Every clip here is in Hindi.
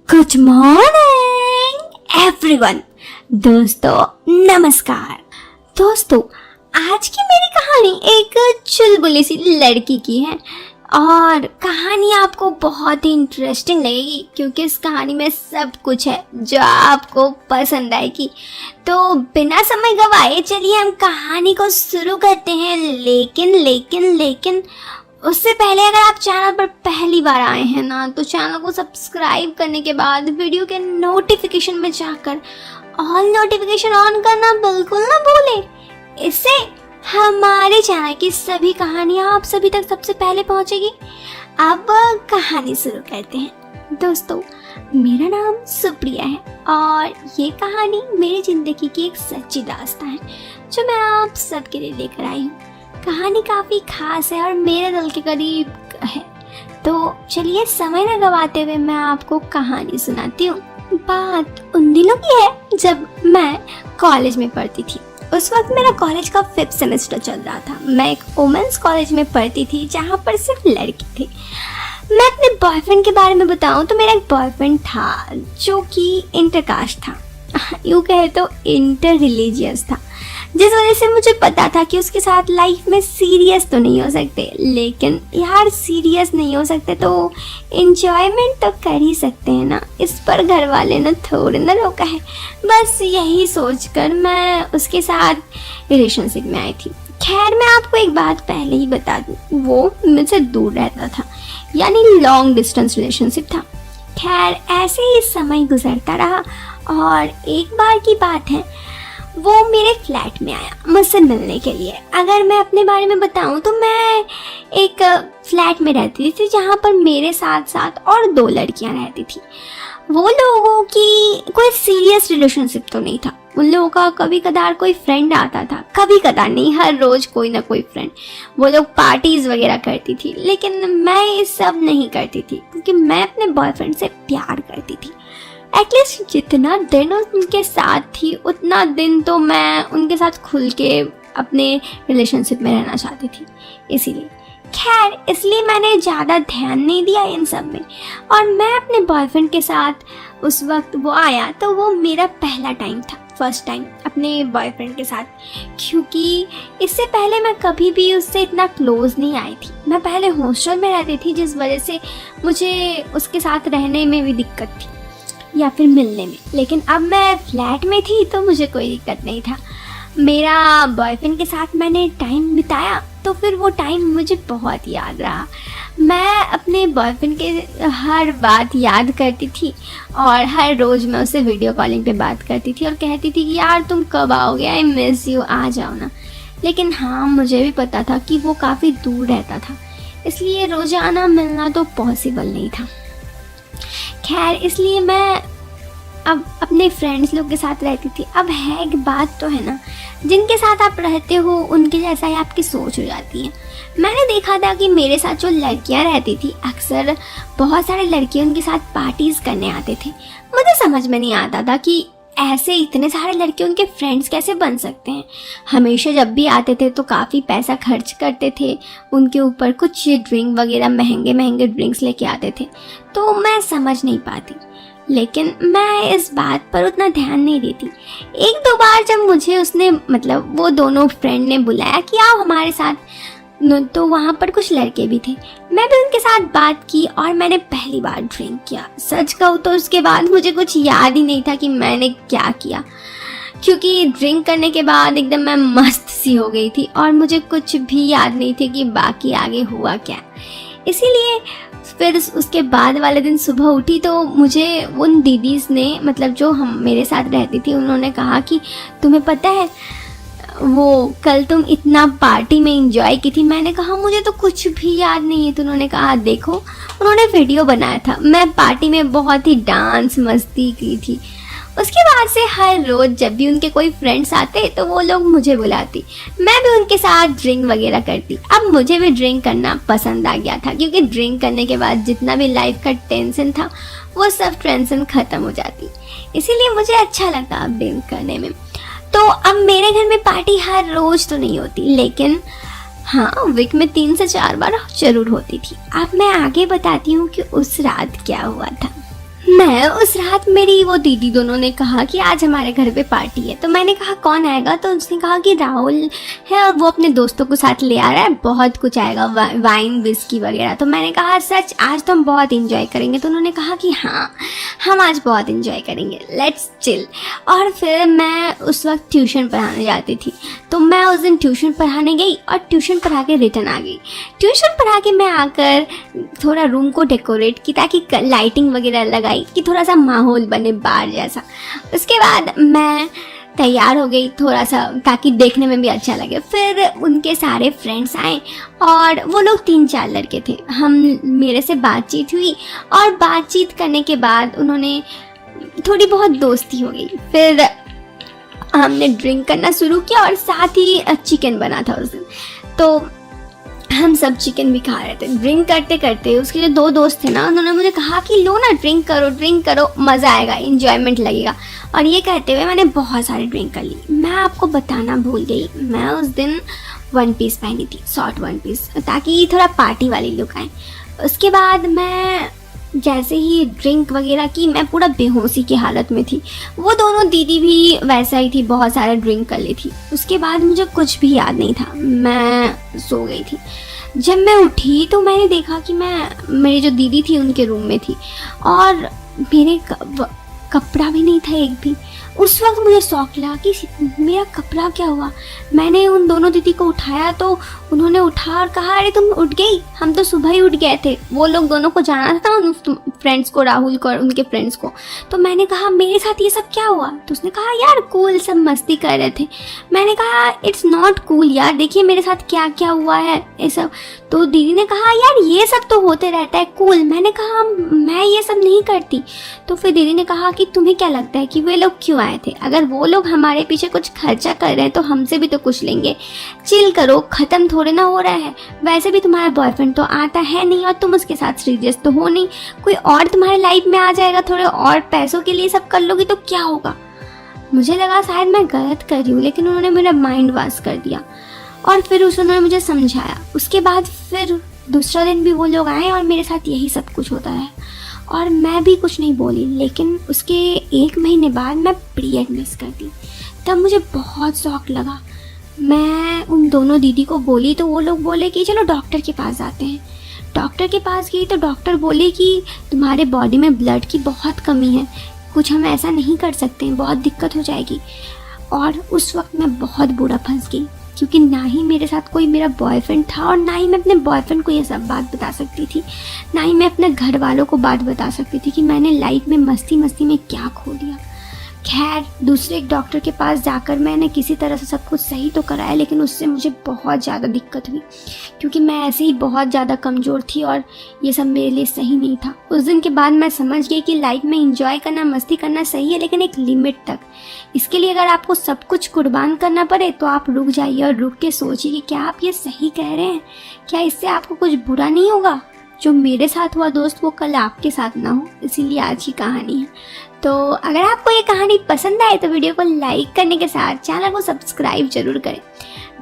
Good morning everyone. दोस्तों नमस्कार। दोस्तों आज की मेरी कहानी एक चुलबुली सी लड़की की है और कहानी आपको बहुत ही इंटरेस्टिंग लगेगी क्योंकि इस कहानी में सब कुछ है जो आपको पसंद आएगी। तो बिना समय गवाए चलिए हम कहानी को शुरू करते हैं। लेकिन उससे पहले अगर आप चैनल पर पहली बार आए हैं ना तो चैनल को सब्सक्राइब करने के बाद वीडियो के नोटिफिकेशन में जाकर ऑल नोटिफिकेशन ऑन करना बिल्कुल ना भूलें। इससे हमारे चैनल की सभी कहानियाँ आप सभी तक सबसे पहले पहुँचेगी। अब कहानी शुरू करते हैं। दोस्तों मेरा नाम सुप्रिया है और ये कहानी मेरी ज़िंदगी की एक सच्ची दास्तान है जो मैं आप सबके लिए लेकर आई हूँ। कहानी काफ़ी खास है और मेरे दिल के करीब है। तो चलिए समय न गवाते हुए मैं आपको कहानी सुनाती हूँ। बात उन दिनों की है जब मैं कॉलेज में पढ़ती थी। उस वक्त मेरा कॉलेज का 5th सेमेस्टर चल रहा था। मैं एक वुमेन्स कॉलेज में पढ़ती थी जहाँ पर सिर्फ लड़की थी। मैं अपने बॉयफ्रेंड के बारे में बताऊँ तो मेरा एक बॉयफ्रेंड था जो कि इंटरकास्ट था, यूँ कहे तो इंटर रिलीजियस था, जिस वजह से मुझे पता था कि उसके साथ लाइफ में सीरियस तो नहीं हो सकते, लेकिन यार सीरियस नहीं हो सकते तो एंजॉयमेंट तो कर ही सकते हैं ना। इस पर घर वाले ने थोड़े ना रोका है। बस यही सोचकर मैं उसके साथ रिलेशनशिप में आई थी। खैर मैं आपको एक बात पहले ही बता दूँ, वो मुझसे दूर रहता था, यानी लॉन्ग डिस्टेंस रिलेशनशिप था। खैर ऐसे ही समय गुजरता रहा और एक बार की बात है वो मेरे फ्लैट में आया मुझसे मिलने के लिए। अगर मैं अपने बारे में बताऊं तो मैं एक फ्लैट में रहती थी जहां पर मेरे साथ साथ और 2 लड़कियां रहती थी। वो लोगों की कोई सीरियस रिलेशनशिप तो नहीं था। उन लोगों का कभी कदार कोई फ्रेंड आता था, कभी कदार नहीं, हर रोज कोई ना कोई फ्रेंड। वो लोग पार्टीज वगैरह करती थी, लेकिन मैं ये सब नहीं करती थी क्योंकि मैं अपने बॉयफ्रेंड से प्यार करती थी। एटलीस्ट जितना दिन उनके साथ थी उतना दिन तो मैं उनके साथ खुल के अपने रिलेशनशिप में रहना चाहती थी। इसीलिए खैर इसलिए मैंने ज़्यादा ध्यान नहीं दिया इन सब में। और मैं अपने बॉयफ्रेंड के साथ उस वक्त वो आया तो वो मेरा पहला टाइम था, फर्स्ट टाइम अपने बॉयफ्रेंड के साथ, क्योंकि इससे पहले मैं कभी भी उससे इतना क्लोज नहीं आई थी। मैं पहले हॉस्टल में रहती थी जिस वजह से मुझे उसके साथ रहने में भी दिक्कत थी या फिर मिलने में, लेकिन अब मैं फ्लैट में थी तो मुझे कोई दिक्कत नहीं था। मेरा बॉयफ्रेंड के साथ मैंने टाइम बिताया तो फिर वो टाइम मुझे बहुत याद रहा। मैं अपने बॉयफ्रेंड के हर बात याद करती थी और हर रोज़ मैं उससे वीडियो कॉलिंग पे बात करती थी और कहती थी कि यार तुम कब आओगे, आई मिस यू, आ जाओ ना। लेकिन हाँ मुझे भी पता था कि वो काफ़ी दूर रहता था, इसलिए रोज़ाना मिलना तो पॉसिबल नहीं था। खैर इसलिए मैं अब अपने फ्रेंड्स लोग के साथ रहती थी। अब है एक बात तो है ना, जिनके साथ आप रहते हो उनके जैसा ही आपकी सोच हो जाती है। मैंने देखा था कि मेरे साथ जो लड़कियां रहती थी अक्सर बहुत सारे लड़के उनके साथ पार्टीज़ करने आते थे। मुझे समझ में नहीं आता था कि ऐसे इतने सारे लड़के उनके फ्रेंड्स कैसे बन सकते हैं। हमेशा जब भी आते थे तो काफ़ी पैसा खर्च करते थे उनके ऊपर, कुछ ड्रिंक वगैरह महंगे ड्रिंक्स लेके आते थे। तो मैं समझ नहीं पाती, लेकिन मैं इस बात पर उतना ध्यान नहीं देती। 1-2 बार जब मुझे उसने मतलब वो दोनों फ्रेंड ने बुलाया कि आओ हमारे साथ, तो वहाँ पर कुछ लड़के भी थे। मैं भी उनके साथ बात की और मैंने पहली बार ड्रिंक किया। सच कहूँ तो उसके बाद मुझे कुछ याद ही नहीं था कि मैंने क्या किया, क्योंकि ड्रिंक करने के बाद एकदम मैं मस्त सी हो गई थी और मुझे कुछ भी याद नहीं थी कि बाकी आगे हुआ क्या। इसीलिए फिर उसके बाद वाले दिन सुबह उठी तो मुझे उन दीदीज़ ने, मतलब जो हम मेरे साथ रहती थी, उन्होंने कहा कि तुम्हें पता है वो कल तुम इतना पार्टी में एंजॉय की थी। मैंने कहा मुझे तो कुछ भी याद नहीं है। तो उन्होंने कहा देखो, उन्होंने वीडियो बनाया था, मैं पार्टी में बहुत ही डांस मस्ती की थी। उसके बाद से हर रोज़ जब भी उनके कोई फ्रेंड्स आते तो वो लोग मुझे बुलाती, मैं भी उनके साथ ड्रिंक वगैरह करती। अब मुझे भी ड्रिंक करना पसंद आ गया था क्योंकि ड्रिंक करने के बाद जितना भी लाइफ का टेंशन था वो सब टेंशन ख़त्म हो जाती, इसीलिए मुझे अच्छा लगता अब ड्रिंक करने में। तो अब मेरे घर में पार्टी हर रोज़ तो नहीं होती, लेकिन हाँ वीक में 3 से 4 बार जरूर होती थी। अब मैं आगे बताती हूँ कि उस रात क्या हुआ था। मैं उस रात मेरी वो दीदी दोनों ने कहा कि आज हमारे घर पे पार्टी है। तो मैंने कहा कौन आएगा? तो उसने कहा कि राहुल है और वो अपने दोस्तों को साथ ले आ रहा है, बहुत कुछ आएगा, वाइन विस्की वगैरह। तो मैंने कहा सच? आज तो हम बहुत इंजॉय करेंगे। तो उन्होंने कहा कि हाँ, हम आज बहुत इंजॉय करेंगे, लेट्स चिल। और फिर मैं उस वक्त ट्यूशन पढ़ाने जाती थी, तो मैं उस दिन ट्यूशन पढ़ाने गई और ट्यूशन पढ़ा के रिटर्न आ गई। ट्यूशन पढ़ा के मैं आकर थोड़ा रूम को डेकोरेट की ताकि लाइटिंग वगैरह लगाई कि थोड़ा सा माहौल बने बाहर जैसा। उसके बाद मैं तैयार हो गई थोड़ा सा ताकि देखने में भी अच्छा लगे। फिर उनके सारे फ्रेंड्स आए और वो लोग 3-4 लड़के थे। मेरे से बातचीत हुई और बातचीत करने के बाद उन्होंने थोड़ी बहुत दोस्ती हो गई। फिर हमने ड्रिंक करना शुरू किया और साथ ही चिकन बना था उस दिन, तो हम सब चिकन भी खा रहे थे। ड्रिंक करते करते उसके जो 2 दोस्त थे ना, उन्होंने मुझे कहा कि लो ना, ड्रिंक करो, मज़ा आएगा, इंजॉयमेंट लगेगा। और ये कहते हुए मैंने बहुत सारी ड्रिंक कर ली। मैं आपको बताना भूल गई, मैं उस दिन 1 पीस पहनी थी, शॉर्ट 1 पीस, ताकि थोड़ा पार्टी वाली लुक आए। उसके बाद मैं जैसे ही ड्रिंक वगैरह की, मैं पूरा बेहोशी की हालत में थी। वो दोनों दीदी भी वैसा ही थी, बहुत सारा ड्रिंक कर ली थी। उसके बाद मुझे कुछ भी याद नहीं था, मैं सो गई थी। जब मैं उठी तो मैंने देखा कि मेरी जो दीदी थी उनके रूम में थी और मेरे कपड़ा भी नहीं था एक भी। उस वक्त मुझे शौक लगा कि मेरा कपड़ा क्या हुआ। मैंने उन दोनों दीदी को उठाया तो उन्होंने उठा और कहा अरे तुम उठ गई, हम तो सुबह ही उठ गए थे। वो लोग दोनों को जाना था, उन फ्रेंड्स को, राहुल को और उनके फ्रेंड्स को। तो मैंने कहा मेरे साथ ये सब क्या हुआ? तो उसने कहा यार कूल, सब मस्ती कर रहे थे। मैंने कहा इट्स नॉट कूल यार, देखिए मेरे साथ क्या क्या हुआ है ये सब। तो दीदी ने कहा यार ये सब तो होते रहता है, कूल। मैंने कहा मैं ये सब नहीं करती। तो फिर दीदी ने कहा कि तुम्हें क्या लगता है कि वे लोग क्यों आए थे? अगर वो लोग हमारे पीछे कुछ खर्चा कर रहे हैं तो हमसे भी तो कुछ लेंगे। चिल करो, खत्म थोड़े ना हो रहा है। वैसे भी तुम्हारा बॉयफ्रेंड तो आता है नहीं और तुम उसके साथ सीरियस तो हो नहीं। कोई और तुम्हारे लाइफ में आ जाएगा, थोड़े और पैसों के लिए सब कर लोगी तो क्या होगा? मुझे लगा शायद मैं गलत कर रही हूँ, लेकिन उन्होंने मेरा माइंड वॉश कर दिया और फिर उन्होंने मुझे समझाया। उसके बाद फिर दूसरा दिन भी वो लोग आए और मेरे साथ यही सब कुछ होता है और मैं भी कुछ नहीं बोली। लेकिन उसके 1 महीने बाद मैं पीरियड मिस कर दी। तब मुझे बहुत शौक लगा। मैं उन दोनों दीदी को बोली तो वो लोग बोले कि चलो डॉक्टर के पास जाते हैं। डॉक्टर के पास गई तो डॉक्टर बोले कि तुम्हारे बॉडी में ब्लड की बहुत कमी है, कुछ हम ऐसा नहीं कर सकते, बहुत दिक्कत हो जाएगी। और उस वक्त मैं बहुत बुरा फंस गई, क्योंकि ना ही मेरे साथ कोई मेरा बॉयफ्रेंड था और ना ही मैं अपने बॉयफ्रेंड को ये सब बात बता सकती थी, ना ही मैं अपने घर वालों को बात बता सकती थी कि मैंने लाइफ में मस्ती में क्या खो दिया। खैर दूसरे एक डॉक्टर के पास जाकर मैंने किसी तरह से सब कुछ सही तो कराया, लेकिन उससे मुझे बहुत ज़्यादा दिक्कत हुई, क्योंकि मैं ऐसे ही बहुत ज़्यादा कमज़ोर थी और ये सब मेरे लिए सही नहीं था। उस दिन के बाद मैं समझ गई कि लाइफ में एंजॉय करना, मस्ती करना सही है, लेकिन एक लिमिट तक। इसके लिए अगर आपको सब कुछ कुर्बान करना पड़े तो आप रुक जाइए और रुक के सोचिए कि क्या आप ये सही कह रहे हैं, क्या इससे आपको कुछ बुरा नहीं होगा। जो मेरे साथ हुआ दोस्त वो कल आपके साथ ना हो, इसीलिए आज की कहानी है। तो अगर आपको ये कहानी पसंद आए तो वीडियो को लाइक करने के साथ चैनल को सब्सक्राइब जरूर करें।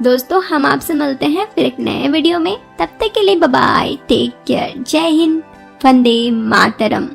दोस्तों हम आपसे मिलते हैं फिर एक नए वीडियो में, तब तक के लिए बाय बाय, टेक केयर, जय हिंद, वंदे मातरम।